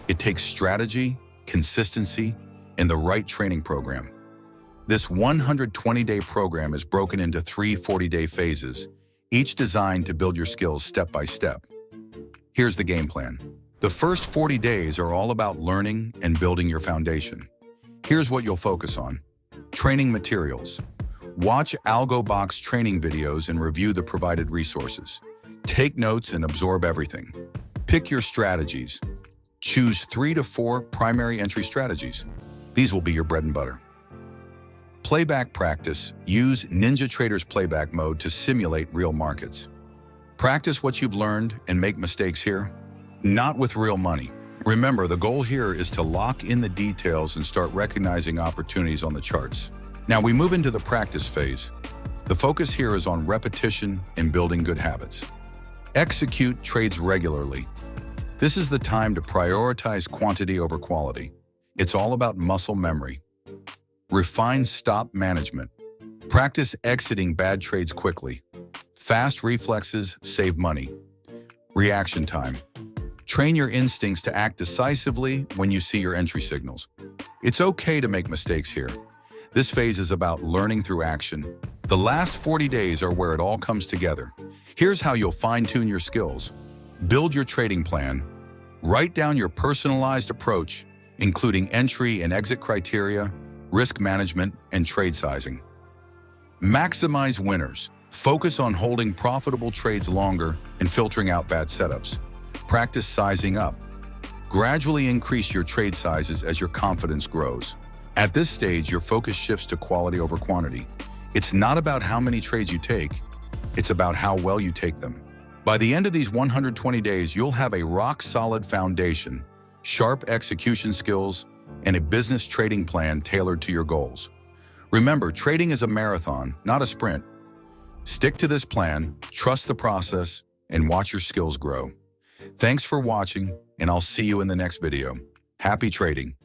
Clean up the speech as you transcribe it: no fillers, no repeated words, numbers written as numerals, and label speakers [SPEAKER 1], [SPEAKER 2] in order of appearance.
[SPEAKER 1] It takes strategy, consistency, and the right training program. This 120-day program is broken into 3 40-day phases, each designed to build your skills step by step. Here's the game plan. The first 40 days are all about learning and building your foundation. Here's what you'll focus on. Training materials. Watch AlgoBox training videos and review the provided resources. Take notes and absorb everything. Pick your strategies. Choose 3 to 4 primary entry strategies. These will be your bread and butter. Playback practice. Use NinjaTrader's playback mode to simulate real markets. Practice what you've learned and make mistakes here, not with real money. Remember, the goal here is to lock in the details and start recognizing opportunities on the charts. Now we move into the practice phase. The focus here is on repetition and building good habits. Execute trades regularly. This is the time to prioritize quantity over quality. It's all about muscle memory. Refine stop management. Practice exiting bad trades quickly. Fast reflexes save money. Reaction time. Train your instincts to act decisively when you see your entry signals. It's okay to make mistakes here. This phase is about learning through action. The last 40 days are where it all comes together. Here's how you'll fine-tune your skills. Build your trading plan. Write down your personalized approach, including entry and exit criteria, risk management, and trade sizing. Maximize winners. Focus on holding profitable trades longer and filtering out bad setups. Practice sizing up. Gradually increase your trade sizes as your confidence grows. At this stage, your focus shifts to quality over quantity. It's not about how many trades you take, it's about how well you take them. By the end of these 120 days, you'll have a rock-solid foundation, sharp execution skills, and a business trading plan tailored to your goals. Remember, trading is a marathon, not a sprint. Stick to this plan, trust the process, and watch your skills grow. Thanks for watching, and I'll see you in the next video. Happy trading!